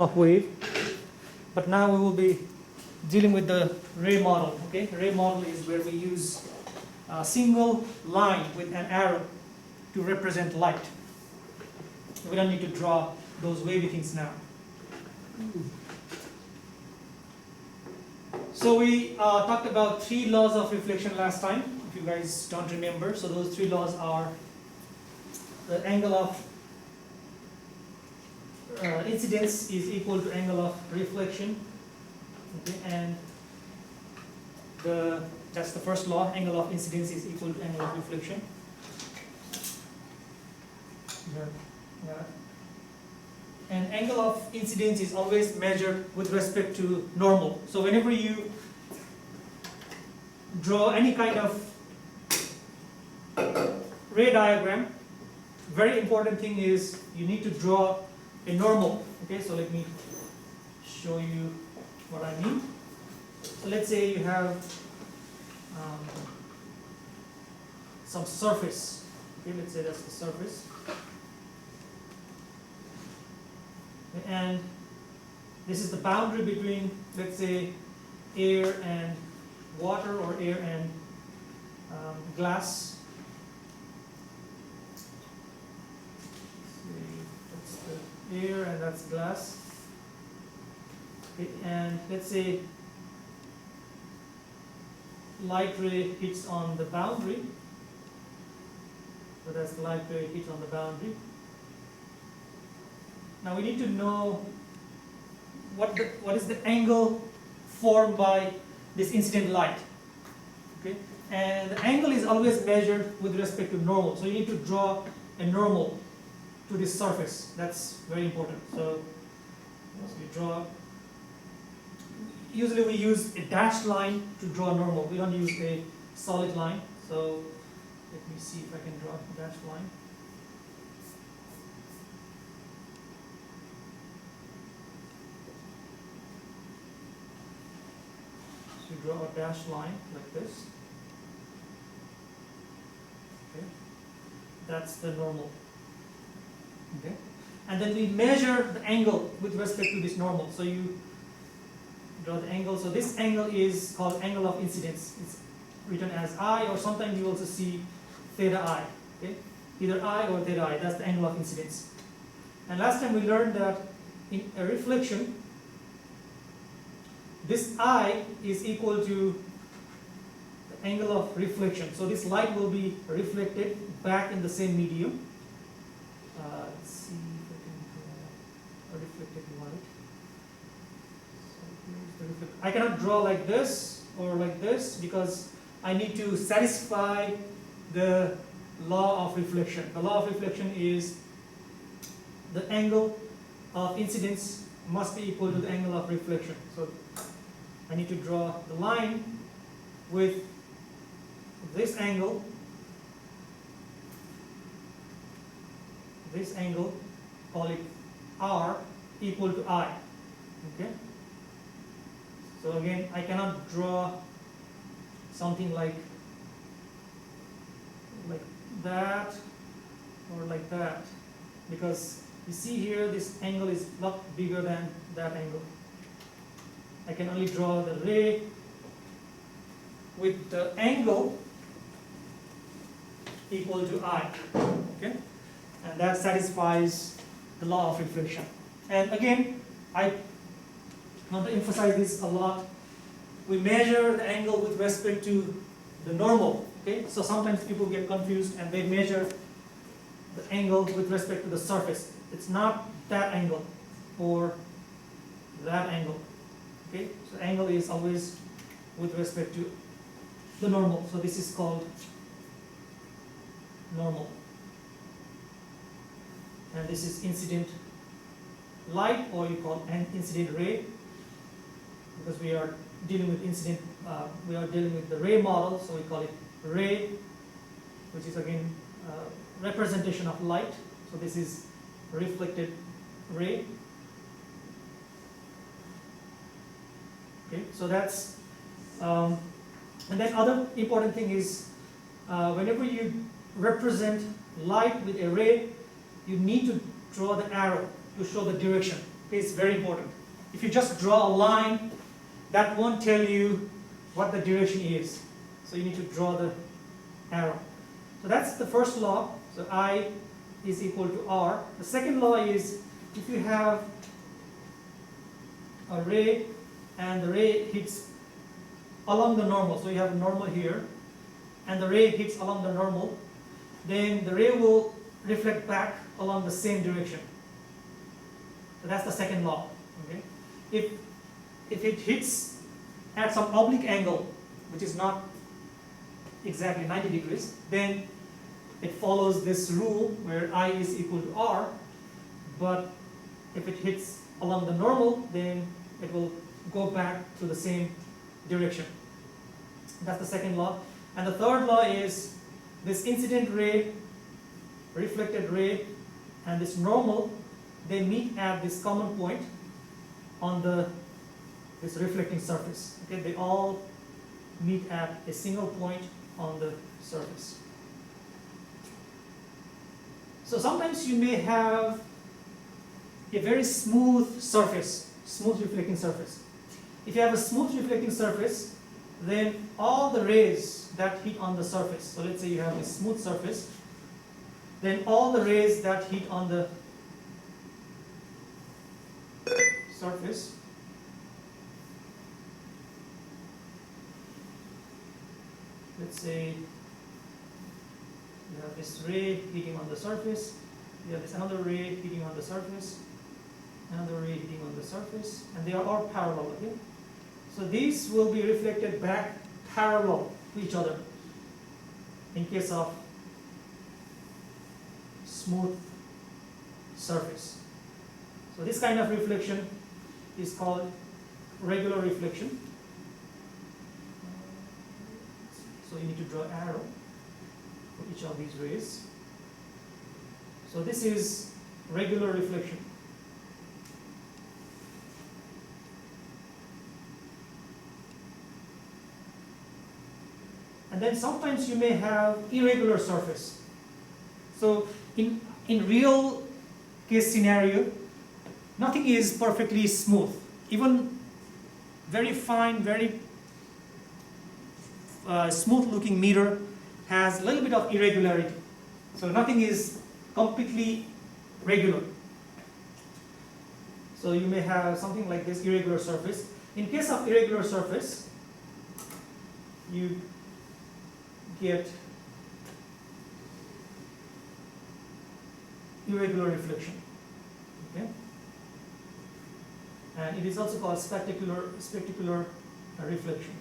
of wave, but now we will be dealing with the ray model. Okay, ray model is where we use a single line with an arrow to represent light. We don't need to draw those wavy things now. So we talked about 3 laws of reflection last time, if you guys don't remember. So those 3 laws are the angle of incidence is equal to angle of reflection, okay, and that's the first law. Angle of incidence is equal to angle of reflection. Yeah. And angle of incidence is always measured with respect to normal. So whenever you draw any kind of ray diagram, very important thing is you need to draw a normal. Okay, so let me show you what I mean. So let's say you have some surface. Okay, let's say that's the surface. And this is the boundary between, let's say, air and water, or air and glass. That's the air and that's glass. Okay, and let's say light ray hits on the boundary. So that's the light ray hits on the boundary. Now we need to know what is the angle formed by this incident light. Okay, and the angle is always measured with respect to normal. So you need to draw a normal to this surface. That's very important. So we draw. Usually we use a dashed line to draw normal. We don't use a solid line. So let me see if I can draw a dashed line. So we draw a dashed line like this. Okay, that's the normal. Okay, and then we measure the angle with respect to this normal. So you draw the angle. So this angle is called angle of incidence. It's written as I, or sometimes you also see theta I. Okay, either I or theta I. That's the angle of incidence. And last time we learned that in a reflection, this I is equal to the angle of reflection. So this light will be reflected back in the same medium. Let's see if I can draw a reflected light. So here's the I cannot draw like this or like this because I need to satisfy the law of reflection. The law of reflection is the angle of incidence must be equal to the angle of reflection. So I need to draw the line with this angle, call it R, equal to I. Okay? So again, I cannot draw something like that or like that, because you see here this angle is a lot bigger than that angle. I can only draw the ray with the angle equal to I. Okay? And that satisfies the law of reflection. And again, I want to emphasize this a lot. We measure the angle with respect to the normal. Okay? So sometimes people get confused and they measure the angle with respect to the surface. It's not that angle or that angle. Okay? So angle is always with respect to the normal. So this is called normal. And this is incident light, or you call an incident ray, because we are dealing with incident, we are dealing with the ray model, so we call it ray, which is again representation of light. So this is reflected ray. Okay, so that's and then other important thing is whenever you represent light with a ray, you need to draw the arrow to show the direction. It's very important. If you just draw a line, that won't tell you what the duration is. So you need to draw the arrow. So that's the first law. So I is equal to R. The second law is if you have a ray and the ray hits along the normal, so you have a normal here, and the ray hits along the normal, then the ray will reflect back along the same direction. So that's the second law. Okay? If it hits at some oblique angle, which is not exactly 90 degrees, then it follows this rule where I is equal to R, but if it hits along the normal, then it will go back to the same direction. That's the second law. And the third law is this incident ray, reflected ray, and this normal, they meet at this common point on this reflecting surface. Okay, they all meet at a single point on the surface. So sometimes you may have a very smooth surface, smooth reflecting surface. If you have a smooth reflecting surface, then all the rays that hit on the surface, so let's say you have a smooth surface, then all the rays that hit on the surface let's say you have this ray hitting on the surface, you have this another ray hitting on the surface, another ray hitting on the surface, and they are all parallel. Okay? So these will be reflected back parallel to each other in case of smooth surface. So this kind of reflection is called regular reflection. So you need to draw an arrow for each of these rays. So this is regular reflection. And then sometimes you may have irregular surface. So in real case scenario, nothing is perfectly smooth. Even very fine, very smooth looking mirror has a little bit of irregularity. So nothing is completely regular. So you may have something like this irregular surface. In case of irregular surface, you get irregular reflection. Okay? And it is also called specular reflection.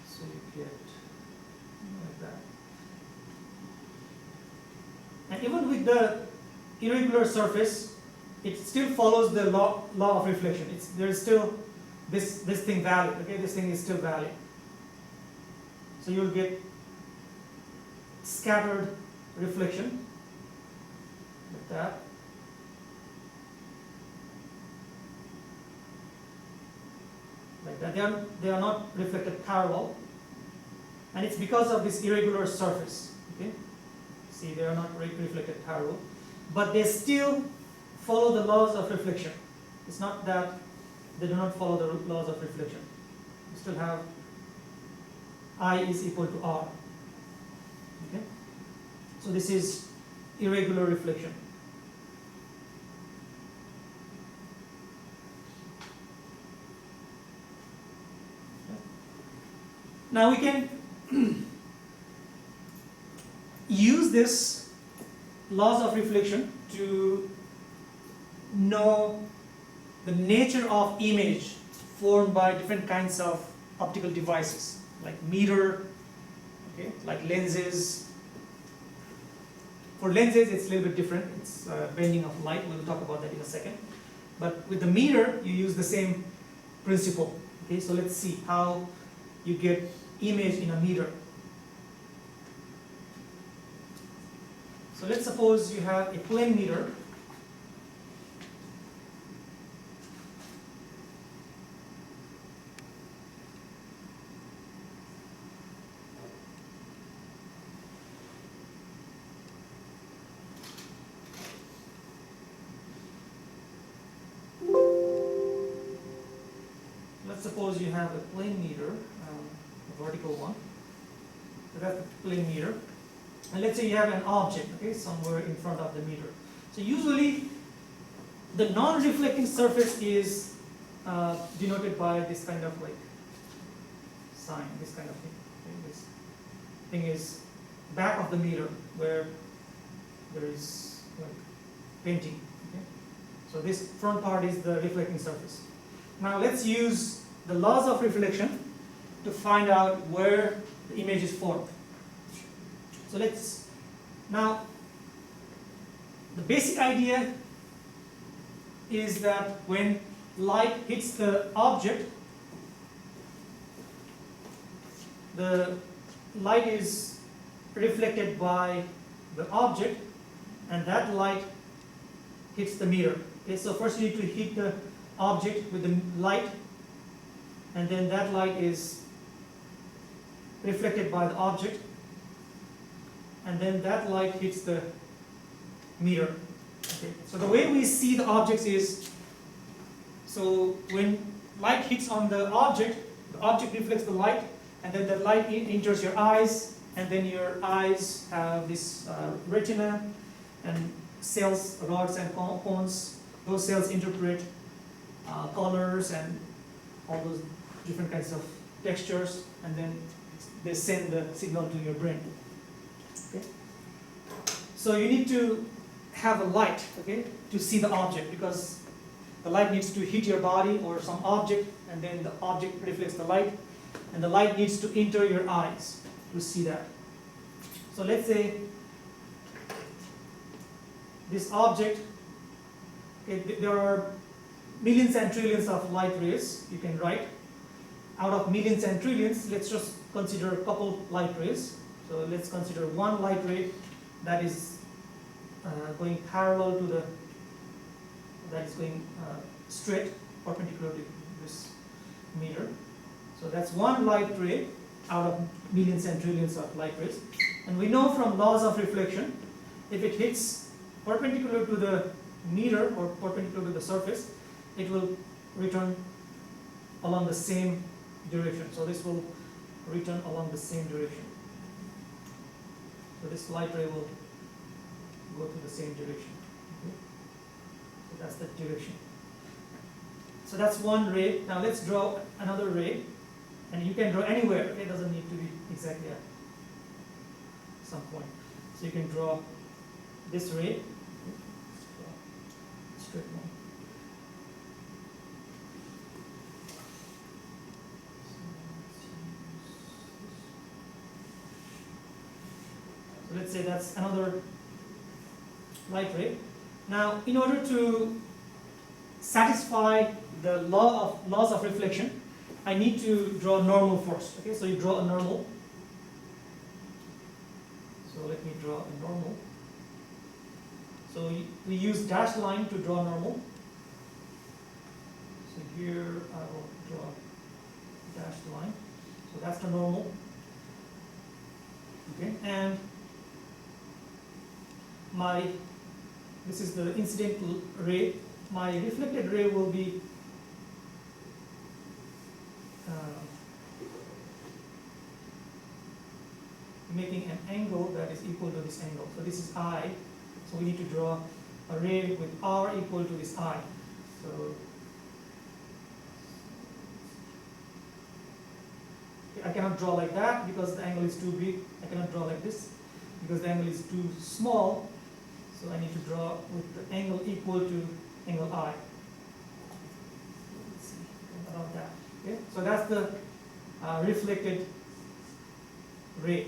So you get like that. And even with the irregular surface, it still follows the law of reflection. There is still this thing valid. Okay, this thing is still valid. So you will get scattered reflection like that. Like that. They are not reflected parallel, and it's because of this irregular surface. Okay, see, they are not reflected parallel, but they still follow the laws of reflection. It's not that they do not follow the laws of reflection. You still have I is equal to R. Okay? So this is irregular reflection. Okay. Now we can use this laws of reflection to know the nature of image formed by different kinds of optical devices, like mirror, okay, like lenses. For lenses, it's a little bit different. It's bending of light. We'll talk about that in a second. But with the mirror, you use the same principle. Okay, so let's see how you get image in a mirror. So let's suppose you have a plane mirror. suppose you have a plane meter, a vertical one. So that's the plane meter. And let's say you have an object, okay, somewhere in front of the meter. So usually the non-reflecting surface is denoted by this kind of like sign, this kind of thing. Okay? This thing is back of the meter where there is like painting. Okay? So this front part is the reflecting surface. Now let's use the laws of reflection to find out where the image is formed. So now the basic idea is that when light hits the object, the light is reflected by the object, and that light hits the mirror. Okay, so first you need to hit the object with the light, and then that light is reflected by the object, and then that light hits the mirror. Okay. So the way we see the objects is, so when light hits on the object reflects the light, and then the light enters your eyes, and then your eyes have this retina and cells, rods and cones. Those cells interpret colors and all those different kinds of textures, and then they send the signal to your brain. Okay? So you need to have a light, okay, to see the object, because the light needs to hit your body or some object, and then the object reflects the light, and the light needs to enter your eyes to see that. So let's say this object, okay, there are millions and trillions of light rays you can write. Out of millions and trillions, let's just consider a couple light rays. So let's consider one light ray that is going parallel to the, that is going straight, perpendicular to this meter. So that's one light ray out of millions and trillions of light rays. And we know from laws of reflection, if it hits perpendicular to the meter or perpendicular to the surface, it will return along the same direction. So this will return along the same direction. So this light ray will go to the same direction. Okay? So that's the direction. So that's one ray. Now let's draw another ray, and you can draw anywhere. Okay? It doesn't need to be exactly at some point. So you can draw this ray, straight line. So let's say that's another light ray. Now, in order to satisfy the laws of reflection, I need to draw a normal first. Okay, so you draw a normal. So let me draw a normal. So we use dashed line to draw normal. So here I will draw a dashed line. So that's the normal. Okay, and this is the incident ray. My reflected ray will be making an angle that is equal to this angle. So this is I. So we need to draw a ray with R equal to this I. So I cannot draw like that because the angle is too big. I cannot draw like this because the angle is too small. So I need to draw with the angle equal to angle I. Let's see about that. Okay, so that's the reflected ray.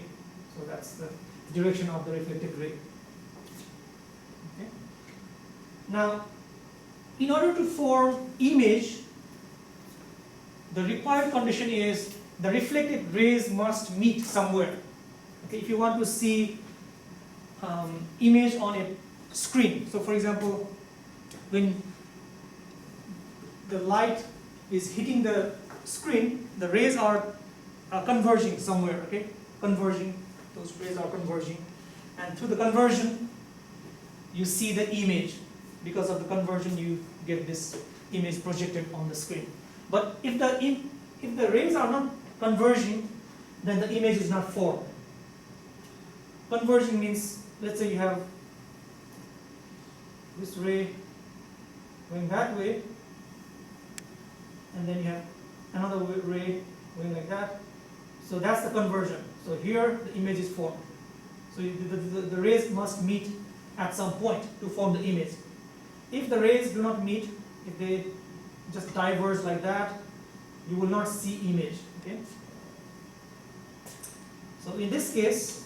So that's the direction of the reflected ray. Okay. Now, in order to form image, the required condition is the reflected rays must meet somewhere. Okay, if you want to see image on a screen, so for example, when the light is hitting the screen, the rays are converging somewhere. Okay, converging. Those rays are converging, and through the conversion, you see the image. Because of the conversion, you get this image projected on the screen. But if the rays are not converging, then the image is not formed. Converging means, let's say you have this ray going that way, and then you have another ray going like that. So that's the conversion. So here the image is formed. So the rays must meet at some point to form the image. If the rays do not meet, if they just diverge like that, you will not see image. Okay? So in this case,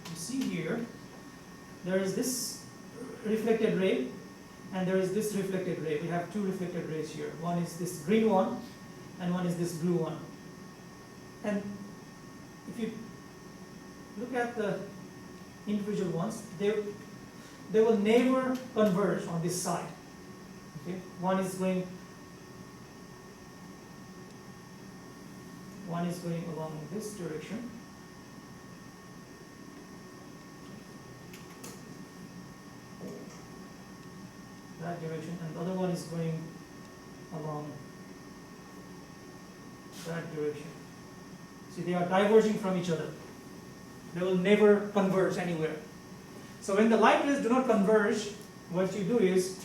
you see here, there is this reflected ray and there is this reflected ray. We have two reflected rays here. One is this green one and one is this blue one. And if you look at the individual ones, they will never converge on this side. Okay? One is going along this direction. That direction, and the other one is going along that direction. See, they are diverging from each other. They will never converge anywhere. So when the light rays do not converge, what you do is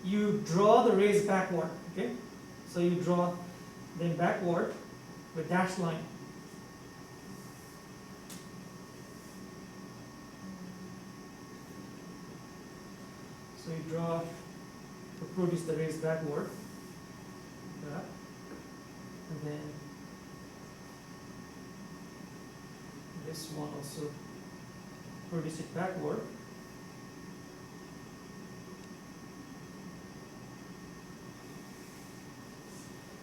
you draw the rays backward. Okay? So you draw them backward with dashed line. So you draw to produce the rays backward. That. And then this one also produce it backward.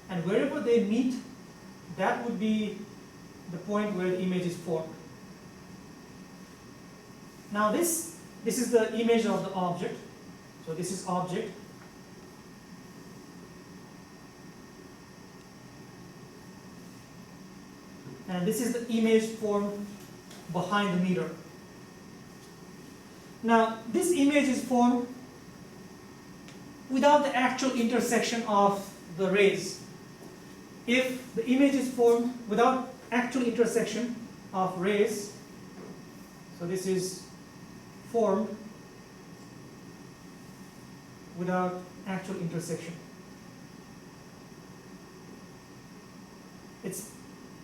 And wherever they meet, that would be the point where the image is formed. Now this is the image of the object. So this is object. And this is the image formed behind the mirror. Now this image is formed without the actual intersection of the rays. If the image is formed without actual intersection of rays, so this is formed without actual intersection. It's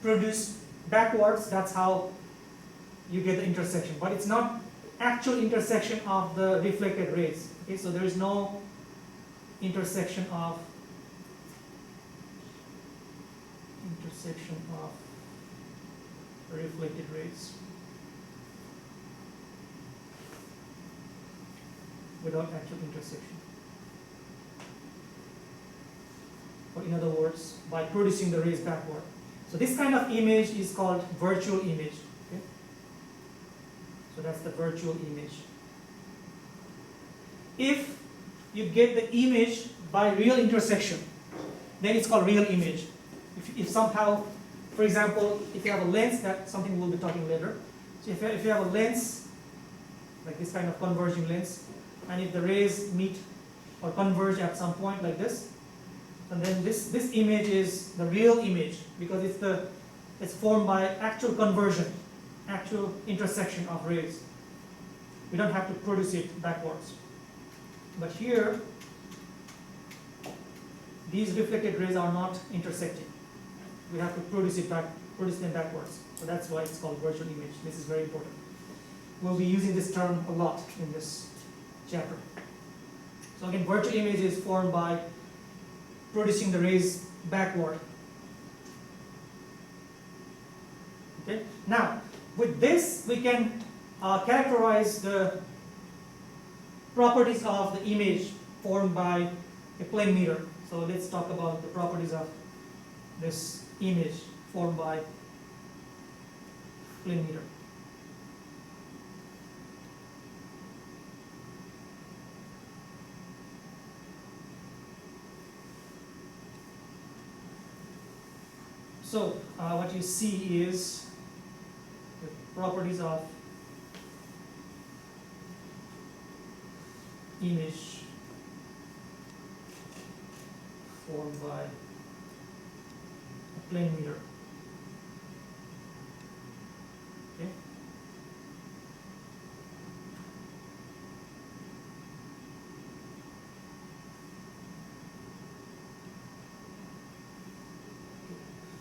produced backwards, that's how you get the intersection, but it's not actual intersection of the reflected rays. Okay, so there is no intersection of reflected rays without actual intersection. Or in other words, by producing the rays backward. So this kind of image is called virtual image. Okay? So that's the virtual image. If you get the image by real intersection, then it's called real image. If somehow, for example, if you have a lens, that's something we'll be talking later. So if you have a lens, like this kind of converging lens, and if the rays meet or converge at some point like this, and then this image is the real image because it's formed by actual conversion, actual intersection of rays. We don't have to produce it backwards. But here, these reflected rays are not intersecting. We have to produce them backwards. So that's why it's called virtual image. This is very important. We'll be using this term a lot in this chapter. So again, virtual image is formed by producing the rays backward. Okay. Now, with this, we can characterize the properties of the image formed by a plane mirror. So let's talk about the properties of this image formed by plane mirror. So what you see is the properties of image formed by a plane mirror. Okay.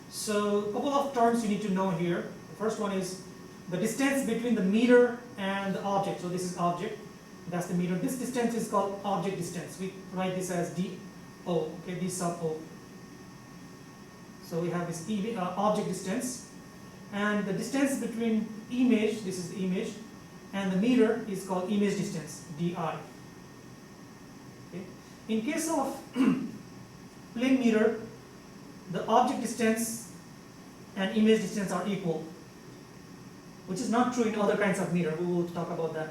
So a couple of terms you need to know here. The first one is the distance between the meter and the object. So this is object, that's the meter. This distance is called object distance. We write this as DO, okay, D sub O. So we have this object distance, and the distance between image, this is the image, and the meter is called image distance, DI. Okay. In case of plane meter, the object distance and image distance are equal, which is not true in other kinds of meter. We will talk about that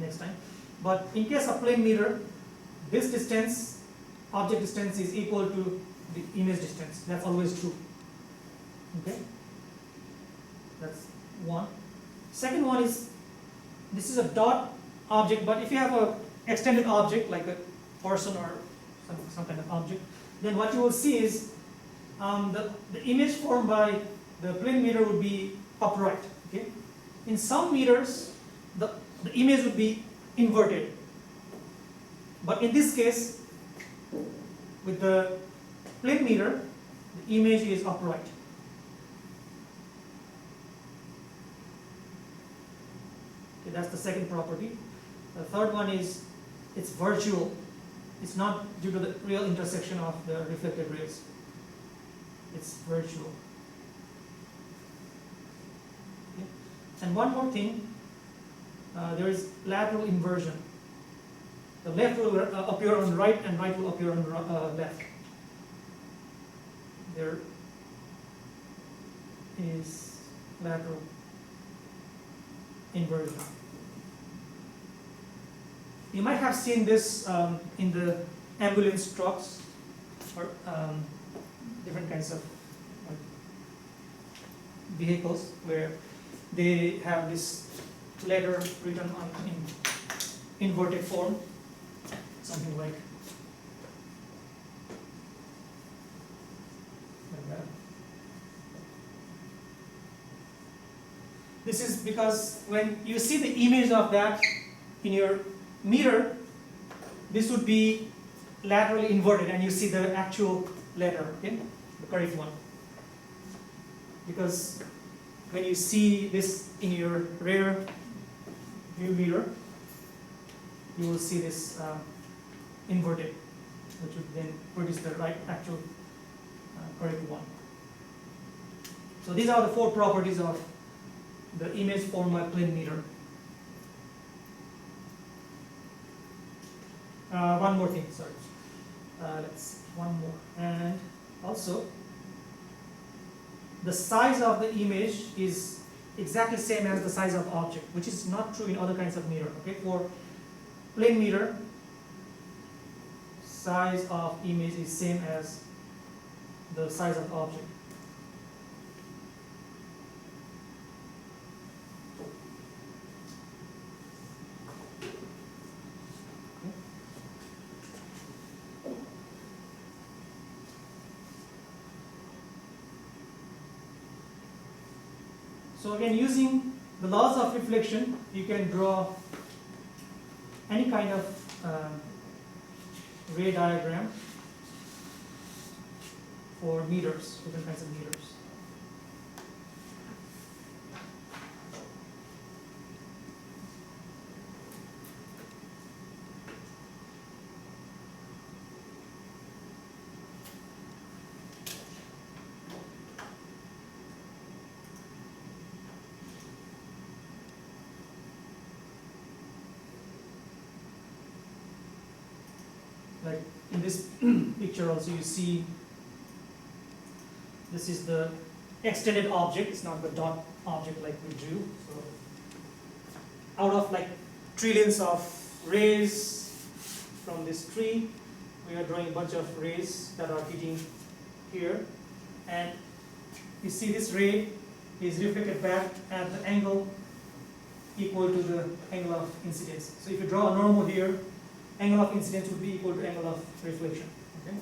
next time. But in case of plane meter, this distance, object distance, is equal to the image distance. That's always true. Okay? That's one. Second one is, this is a dot object, but if you have an extended object like a person or some kind of object, then what you will see is the image formed by the plane meter would be upright. Okay? In some meters, the image would be inverted. But in this case, with the plane meter, the image is upright. Okay, that's the second property. The third one is it's virtual. It's not due to the real intersection of the reflected rays. It's virtual. Okay. And one more thing, there is lateral inversion. The left will appear on right and right will appear on left. There is lateral inversion. You might have seen this in the ambulance trucks or different kinds of vehicles where they have this letter written on in inverted form, something like that. This is because when you see the image of that in your meter, this would be laterally inverted and you see the actual letter, okay? The correct one. Because when you see this in your rear view mirror, you will see this inverted, which would then produce the right actual correct one. So these are the four properties of the image formed by plane meter. One more thing, sorry. Let's one more. And also, the size of the image is exactly the same as the size of object, which is not true in other kinds of meter. Okay, for plane meter, size of image is same as the size of object. So again, using the laws of reflection, you can draw any kind of ray diagram for meters, different kinds of meters. Like in this picture also you see this is the extended object, it's not the dot object like we drew. So out of like trillions of rays from this tree, we are drawing a bunch of rays that are hitting here, and you see this ray is reflected back at the angle equal to the angle of incidence. So if you draw a normal here, angle of incidence would be equal to angle of reflection. Okay?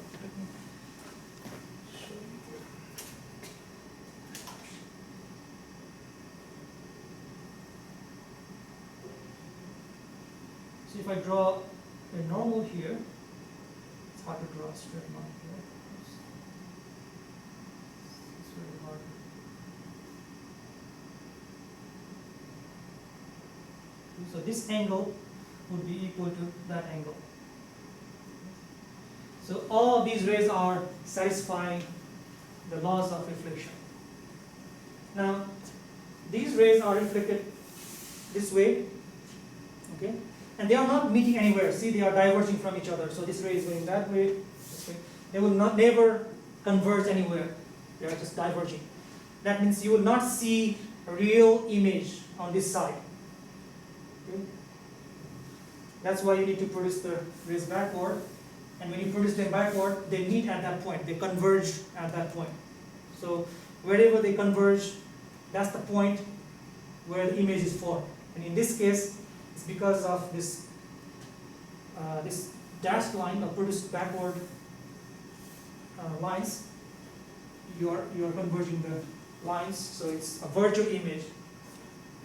So if I draw a normal here, it's hard to draw a straight line here. It's very hard. So this angle would be equal to that angle. So all of these rays are satisfying the laws of reflection. Now, these rays are reflected this way, okay, and they are not meeting anywhere. See, they are diverging from each other. So this ray is going that way, this way. They will never converge anywhere. They are just diverging. That means you will not see a real image on this side. Okay? That's why you need to produce the rays backward. And when you produce them backward, they meet at that point. They converge at that point. So wherever they converge, that's the point where the image is formed. And in this case, it's because of this this dashed line of produced backward lines. You are converging the lines, so it's a virtual image.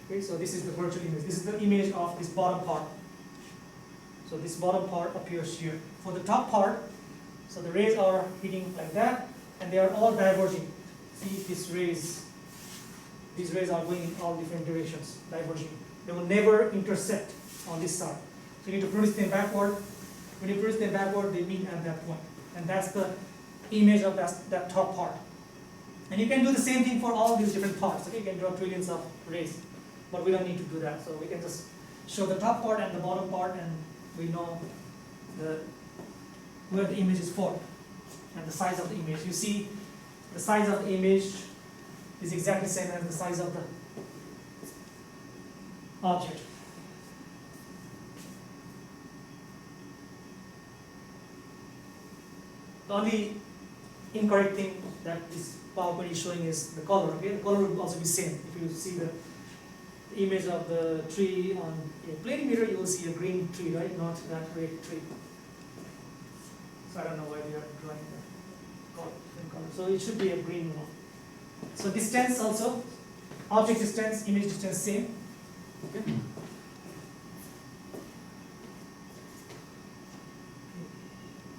Okay, so this is the virtual image. This is the image of this bottom part. So this bottom part appears here. For the top part, so the rays are hitting like that, and they are all diverging. See, these rays are going in all different directions, diverging. They will never intersect on this side. So you need to produce them backward. When you produce them backward, they meet at that point. And that's the image of that top part. And you can do the same thing for all these different parts. Okay? You can draw trillions of rays, but we don't need to do that. So we can just show the top part and the bottom part, and we know where the image is formed and the size of the image. You see, the size of the image is exactly the same as the size of the object. The only incorrect thing that this PowerPoint is showing is the color. Okay, the color will also be same. If you see the image of the tree on a plating mirror, you will see a green tree, right? Not that red tree. So I don't know why they are drawing the color. So it should be a green one. So distance also, object distance, image distance same. Okay.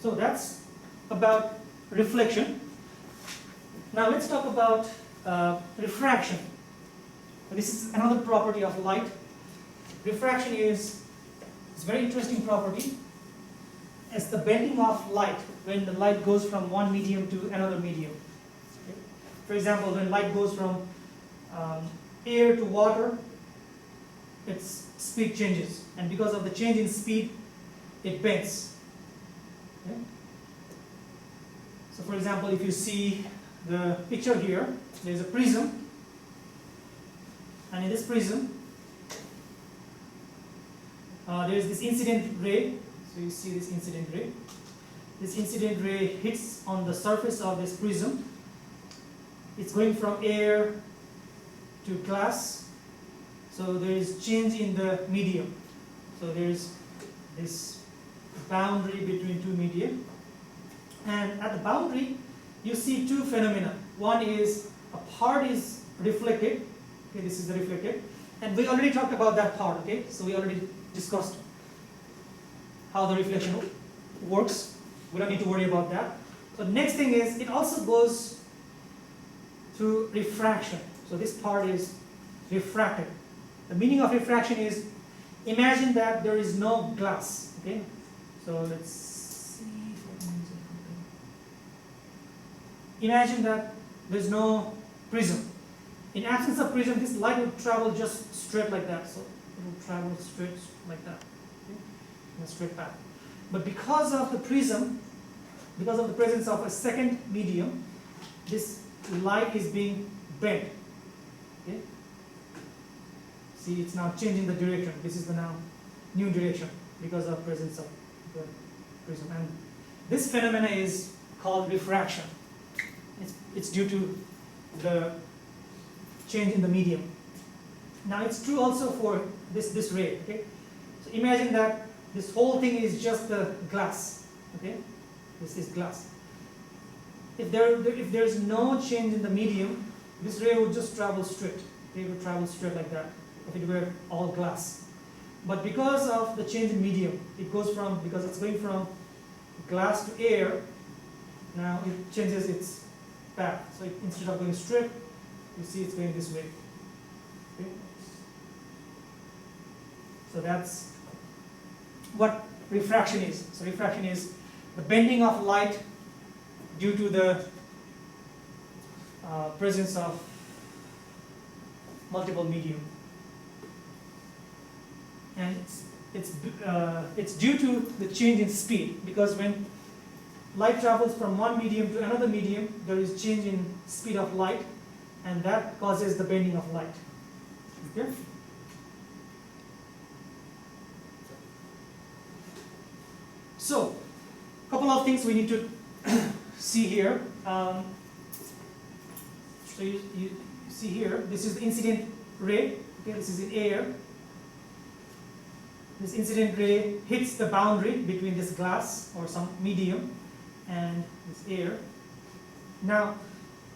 So that's about reflection. Now let's talk about refraction. This is another property of light. Refraction is a very interesting property. It's the bending of light when the light goes from one medium to another medium. Okay? For example, when light goes from air to water, its speed changes, and because of the change in speed, it bends. Okay? So for example, if you see the picture here, there is a prism, and in this prism, there is this incident ray. So you see this incident ray. This incident ray hits on the surface of this prism. It's going from air to glass. So there is change in the medium. So there is this boundary between two media. And at the boundary, you see two phenomena. One is a part is reflected. Okay, this is the reflected. And we already talked about that part. Okay, so we already discussed how the reflection works. We don't need to worry about that. So next thing is, it also goes through refraction. So this part is refracted. The meaning of refraction is, imagine that there is no glass. Okay, so let's see. Imagine that there is no prism. In absence of prism, this light would travel just straight like that. So it will travel straight like that. Okay? In a straight path. But because of the prism, because of the presence of a second medium, this light is being bent. Okay? See, it's now changing the direction. This is the now new direction because of presence of the prism. And this phenomena is called refraction. It's due to the change in the medium. Now it's true also for this ray. Okay? So imagine that this whole thing is just the glass. Okay? This is glass. If there is no change in the medium, this ray would just travel straight. It would travel straight like that if it were all glass. But because of the change in medium, because it's going from glass to air, now it changes its path. So instead of going straight, you see it's going this way. Okay? So that's what refraction is. So refraction is the bending of light due to the presence of multiple medium. And it's due to the change in speed, because when light travels from one medium to another medium, there is change in speed of light, and that causes the bending of light. Okay? So, a couple of things we need to see here. So you see here, this is the incident ray. Okay, this is in air. This incident ray hits the boundary between this glass or some medium and this air. Now,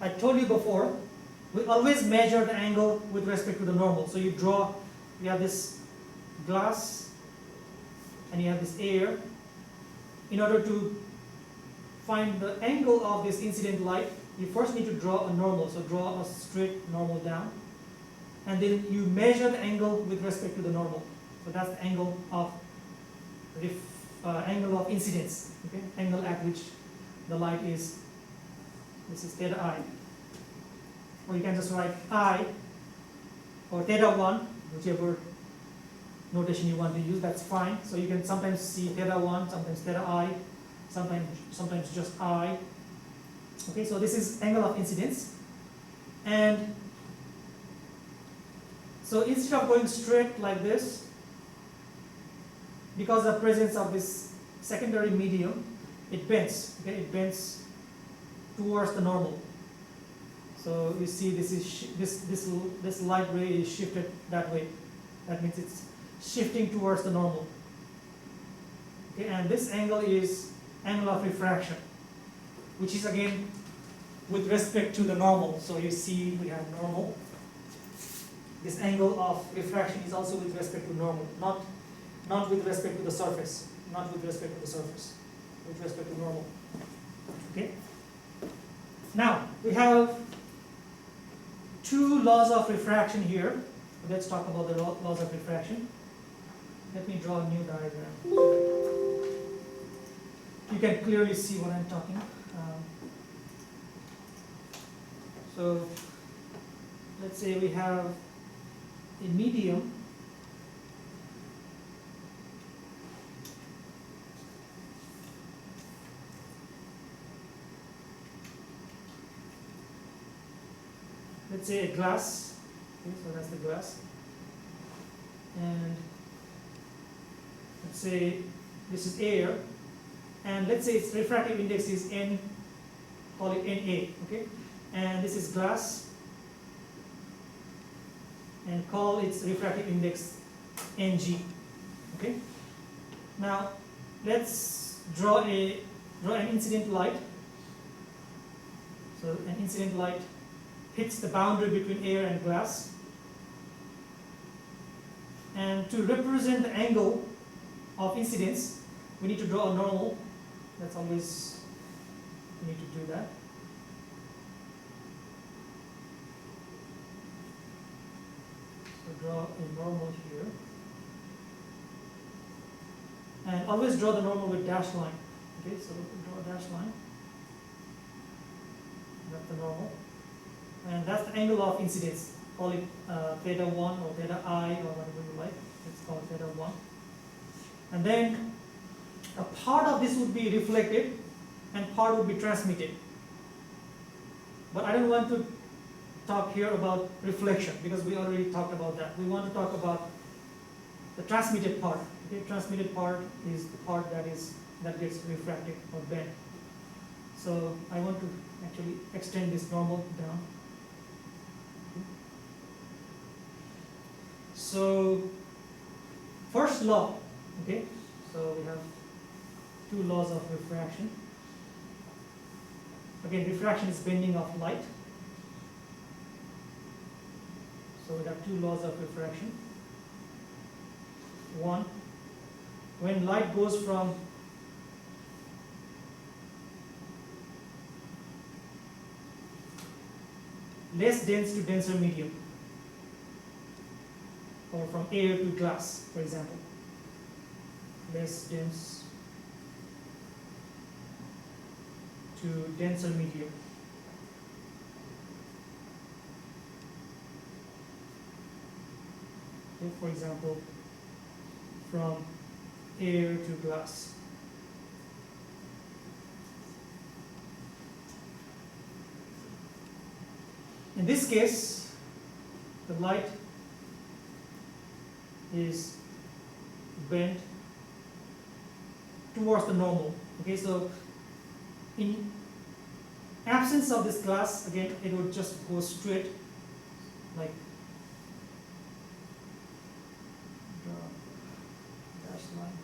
I told you before, we always measure the angle with respect to the normal. So you have this glass and you have this air. In order to find the angle of this incident light, you first need to draw a normal. So draw a straight normal down. And then you measure the angle with respect to the normal. So that's the angle of incidence, okay? Angle at which the light is. This is theta I. Or you can just write I or theta 1, whichever notation you want to use, that's fine. So you can sometimes see theta 1, sometimes theta I, sometimes just I. Okay, so this is angle of incidence. And so instead of going straight like this, because of the presence of this secondary medium, it bends. Okay, it bends towards the normal. So you see, this light ray is shifted that way. That means it's shifting towards the normal. Okay, and this angle is angle of refraction, which is again with respect to the normal. So you see, we have normal. This angle of refraction is also with respect to normal, not with respect to the surface, with respect to normal. Okay? Now, we have two laws of refraction here. Let's talk about the laws of refraction. Let me draw a new diagram. You can clearly see what I'm talking. So, let's say we have a medium. Let's say a glass. Okay, so that's the glass. And let's say this is air. And let's say its refractive index is N, call it Na. Okay? And this is glass. And call its refractive index Ng. Okay? Now let's draw an incident light. So an incident light hits the boundary between air and glass. And to represent the angle of incidence, we need to draw a normal. That's always, we need to do that. So draw a normal here. And always draw the normal with dashed line. Okay, so draw a dashed line. That's the normal. And that's the angle of incidence. Call it theta 1 or theta I or whatever you like. Let's call it theta 1. And then a part of this would be reflected and part would be transmitted. But I don't want to talk here about reflection because we already talked about that. We want to talk about the transmitted part. Okay, transmitted part is the part that gets refracted or bent. So I want to actually extend this normal down. So, first law, okay, so we have two laws of refraction. Again, refraction is bending of light. So we have two laws of refraction. 1. When light goes from less dense to denser medium, or from air to glass, for example, less dense to denser medium. Okay, for example, from air to glass. In this case, the light is bent towards the normal. Okay, so in absence of this glass, again, it would just go straight, like dash line,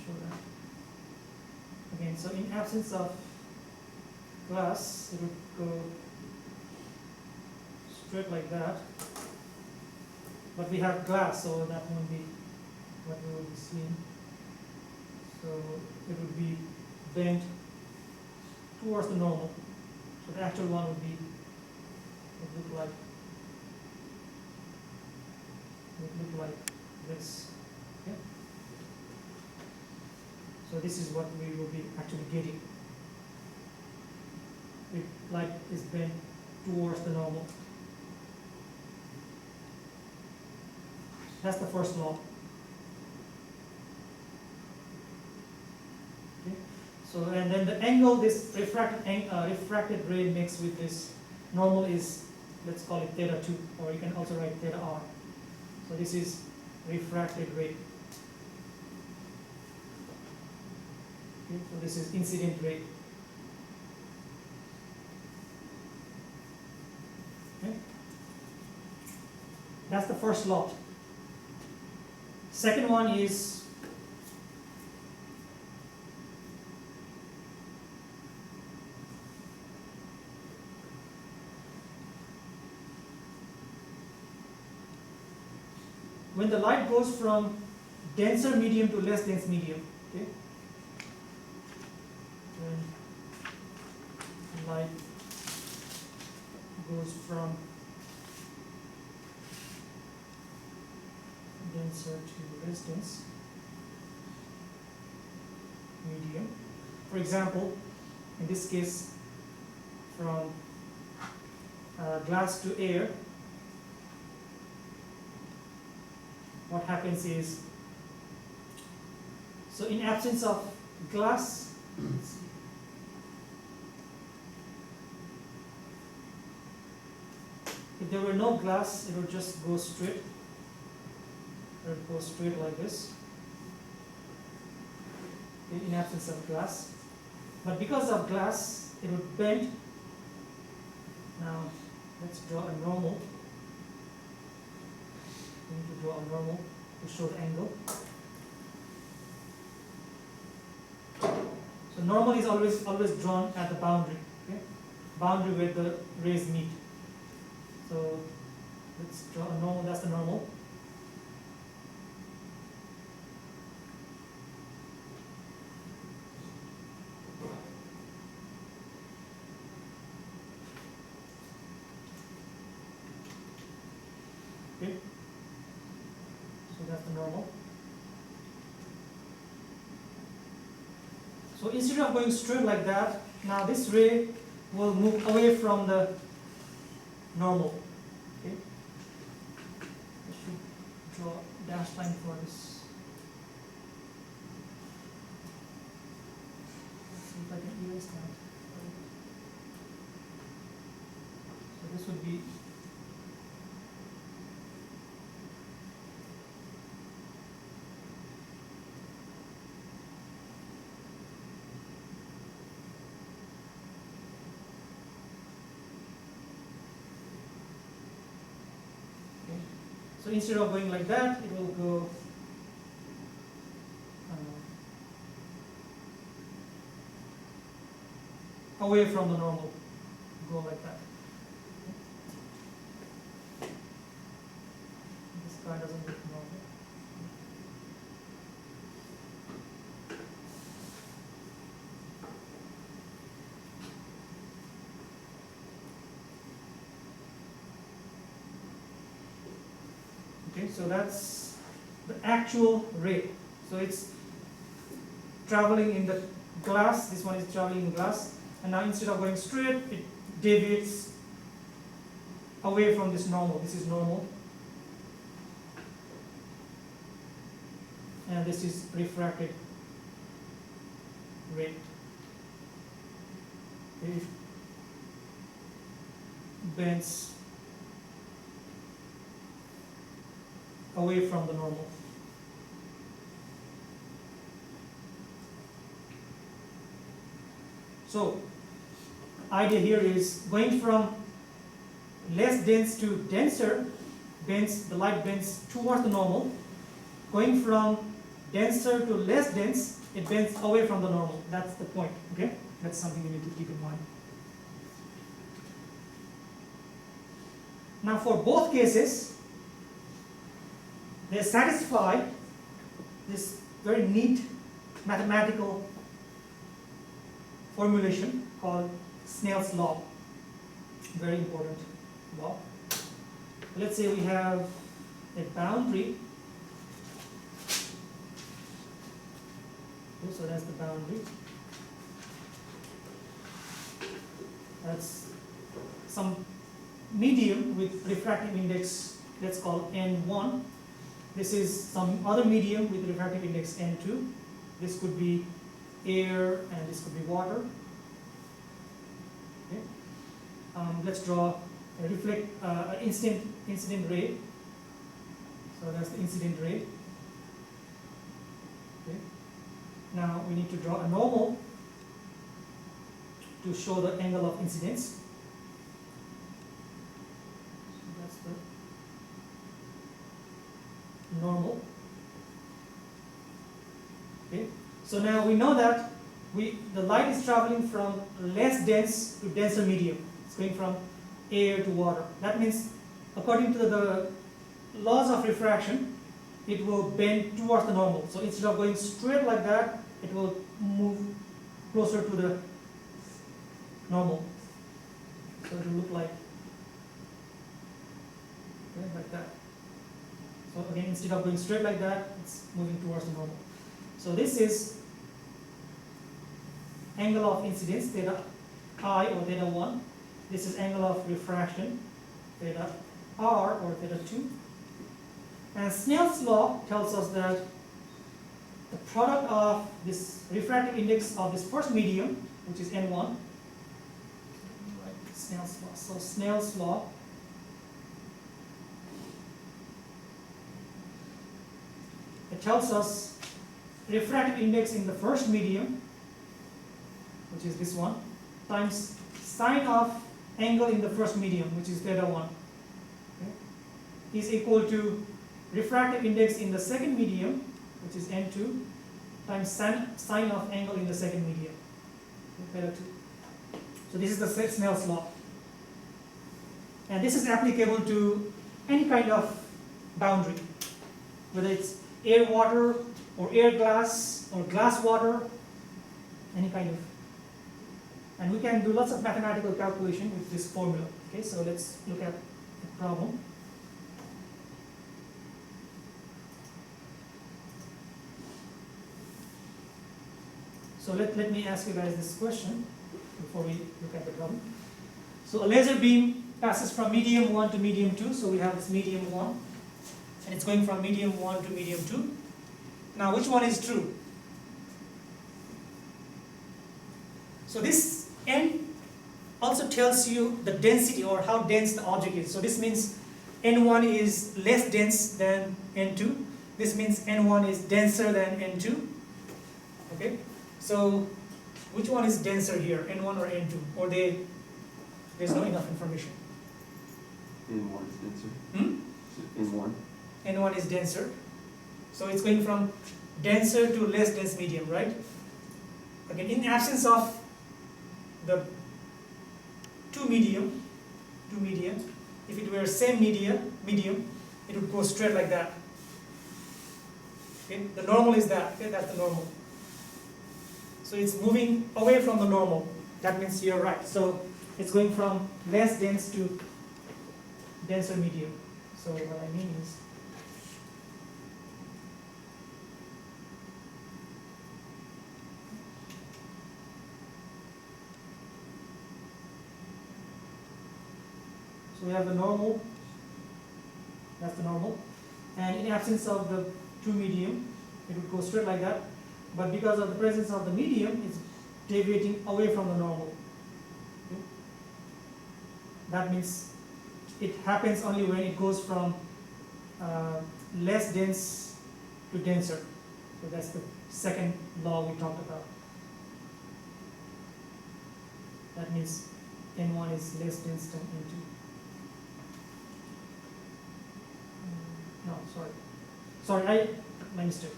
show that. Again, so in absence of glass, it would go straight like that. But we have glass, so that won't be what we will be seeing. So it would be bent towards the normal. So the actual one would look like this. Okay? So this is what we will be actually getting. The light is bent towards the normal. That's the first law. Okay. So, and then the angle this refracted ray makes with this normal is, let's call it theta 2, or you can also write theta r. So this is refracted ray. Okay. So this is incident ray. Okay. That's the first law. Second one is when the light goes from denser medium to less dense medium. Okay? When light goes from denser to less dense medium. For example, in this case, from glass to air, what happens is, so in absence of glass, if there were no glass, it would just go straight. It would go straight like this, in absence of glass. But because of glass, it would bend. Now, let's draw a normal. We need to draw a normal to show the angle. So normal is always drawn at the boundary, okay? Boundary where the rays meet. So let's draw a normal. That's the normal. Okay. So that's the normal. So instead of going straight like that, now this ray will move away from the normal. Okay. I should draw a dash line for this. Let's see if I can erase that. So this would be so instead of going like that, it will go away from the normal. Go like that. This guy doesn't look normal. Okay, so that's the actual rate. So it's traveling in the glass, this one is traveling in glass, and now instead of going straight, it deviates away from this normal. This is normal, and this is refracted rate. It bends away from the normal. So, idea here is going from less dense to denser, the light bends towards the normal. Going from denser to less dense, it bends away from the normal. That's the point, okay? That's something you need to keep in mind. Now for both cases, they satisfy this very neat mathematical formulation called Snell's law. Very important law. Let's say we have a boundary. Okay, so that's the boundary. That's some medium with refractive index, let's call N1. This is some other medium with refractive index N2. This could be air and this could be water. Okay. Let's draw a incident ray. So that's the incident ray. Okay. Now we need to draw a normal to show the angle of incidence. So that's the normal. Okay. So now we know that the light is traveling from less dense to denser medium. It's going from air to water. That means, according to the laws of refraction, it will bend towards the normal. So instead of going straight like that, it will move closer to the normal. So it will look like that. So again, instead of going straight like that, it's moving towards the normal. So this is angle of incidence, theta I or theta 1. This is angle of refraction, theta R or theta 2. And Snell's law tells us that the product of this refractive index of this first medium, which is N1, Snell's law. So Snell's law it tells us refractive index in the first medium, which is this one, times sine of angle in the first medium, which is theta 1, okay, is equal to refractive index in the second medium, which is N2, times sine of angle in the second medium, okay, theta 2. So this is the Snell's law. And this is applicable to any kind of boundary, whether it's air water or air glass or glass water, any kind of. And we can do lots of mathematical calculation with this formula. Okay, so let's look at the problem. So let me ask you guys this question before we look at the problem. So a laser beam passes from medium 1 to medium 2. So we have this medium 1, and it's going from medium 1 to medium 2. Now which one is true? So this N also tells you the density or how dense the object is. So this means N1 is less dense than N2. This means N1 is denser than N2. Okay, so which one is denser here, N1 or N2? Or there's not enough information? N1 is denser. N1. N1 is denser. So it's going from denser to less dense medium, right? Again, in absence of the two medium, if it were same medium, it would go straight like that. Okay, the normal is that. Okay, that's the normal. So it's moving away from the normal. That means you're right. So it's going from less dense to denser medium. So what I mean is So we have the normal, that's the normal. And in absence of the true medium, it would go straight like that. But because of the presence of the medium, it's deviating away from the normal. Okay? That means it happens only when it goes from less dense to denser. So that's the second law we talked about. That means N1 is less dense than N2. No, sorry, my mistake.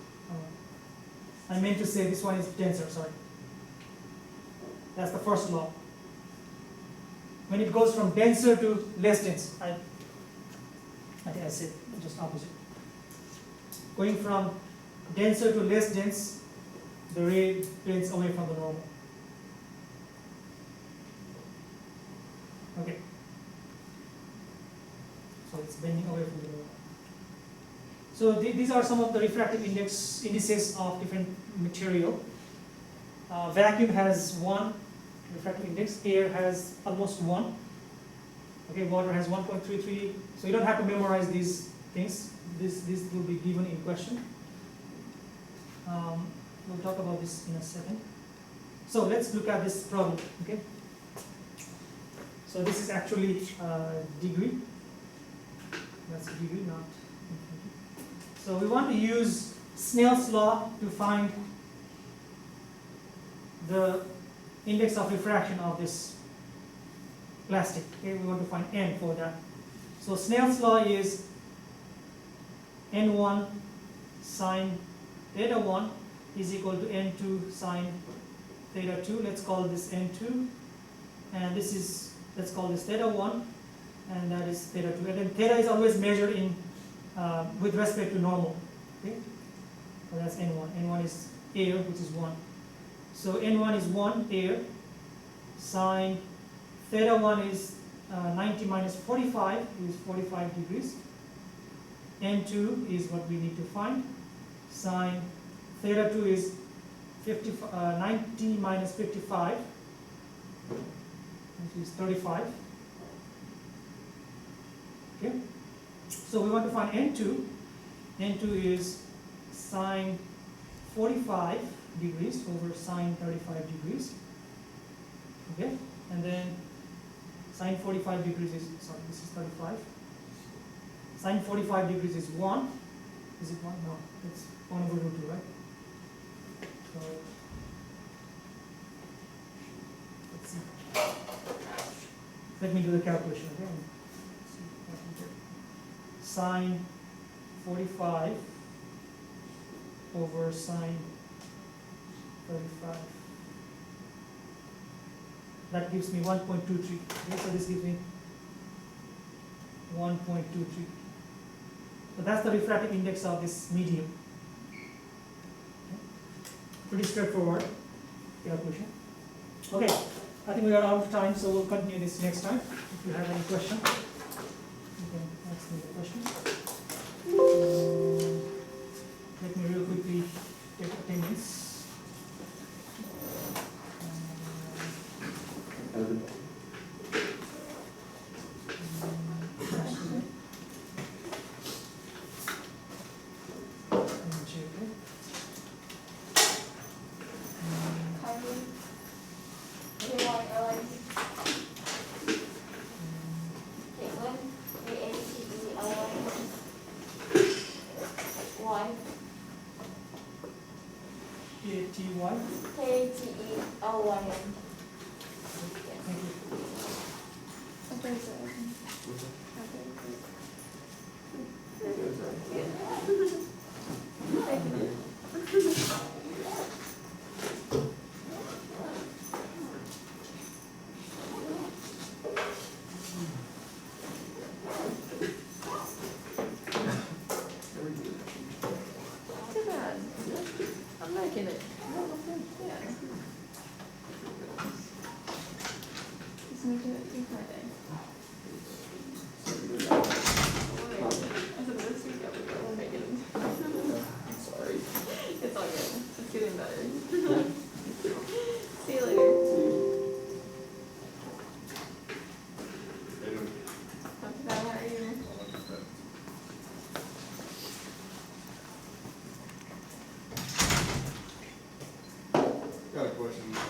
I meant to say this one is denser, sorry. That's the first law. When it goes from denser to less dense, I think I said just opposite. Going from denser to less dense, the ray bends away from the normal. Okay. So it's bending away from the normal. So these are some of the refractive indices of different material. Vacuum has 1 refractive index, air has almost 1. Okay, water has 1.33. So you don't have to memorize these things. This will be given in question. We'll talk about this in a second. So let's look at this problem. Okay. So this is actually degree. That's a degree, not infinity. So we want to use Snell's law to find the index of refraction of this plastic. Okay, we want to find n for that. So Snell's law is n1 sine theta 1 is equal to n2 sine theta 2. Let's call this n2, and this is, let's call this theta 1, and that is theta 2. And then theta is always measured in with respect to normal. Okay, so that's n1. N1 is air, which is 1. So n1 is 1 air. Sine theta 1 is 90 minus 45 is 45 degrees. N2 is what we need to find. Sine theta 2 is 90 minus 55, which is 35. Okay. So we want to find N2. N2 is sine 45 degrees over sine 35 degrees. Okay, and then sine 45 degrees is, sorry, this is 35. Sine 45 degrees is 1. Is it 1? No, it's 1 over root 2, right? So let's see. Let me do the calculation again. Sine 45 over sine 35. That gives me 1.23. Okay, so this gives me 1.23. So that's the refractive index of this medium. Okay. Pretty straightforward calculation. Okay, I think we are out of time, so we'll continue this next time. If you have any question, you can ask me the question. Let me real quickly take attendance.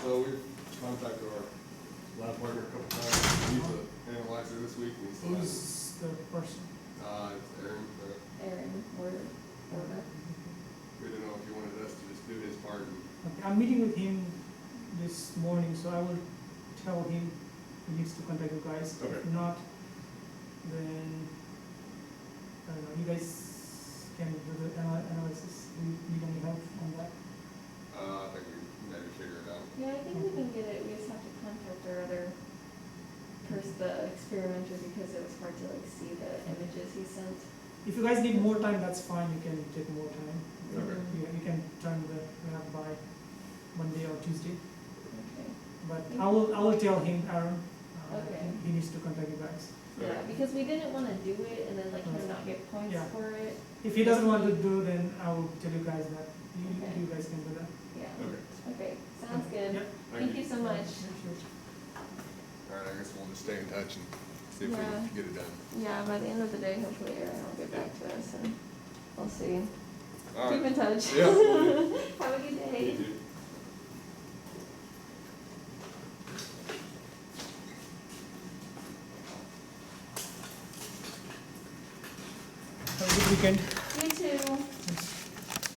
So we've contacted our lab partner a couple times. He's an analyzer this week. And he's Who's the person? it's Aaron. Aaron, or, We didn't know if you wanted us to just do his part. And, Okay, I'm meeting with him this morning, so I will tell him he needs to contact you guys. Okay. If not, then, I don't know, you guys can do the analysis. Do you need any help on that? I think we can maybe figure it out. yeah, I think we can get it, we just have to contact our other the experimenter, because it was hard to like see the images he sent. If you guys need more time, that's fine, you can take more time. Okay. You can turn the lab by Monday or Tuesday. Okay. But I will tell him, Aaron, Okay. he needs to contact you guys. Yeah, because we didn't wanna do it and then like him not get points Yeah. for it. If he doesn't want to do, then I will tell you guys that Okay. you guys can do that. Yeah, Okay. okay, sounds good. Yep. Thank you so much. All right, I guess we'll just stay in touch and see if we Yeah. can get it done. Yeah, by the end of the day, hopefully Aaron will get back to us and we'll see. All Keep right. in touch. Yeah, will do. Have a good day. You too. Have a good weekend. You too.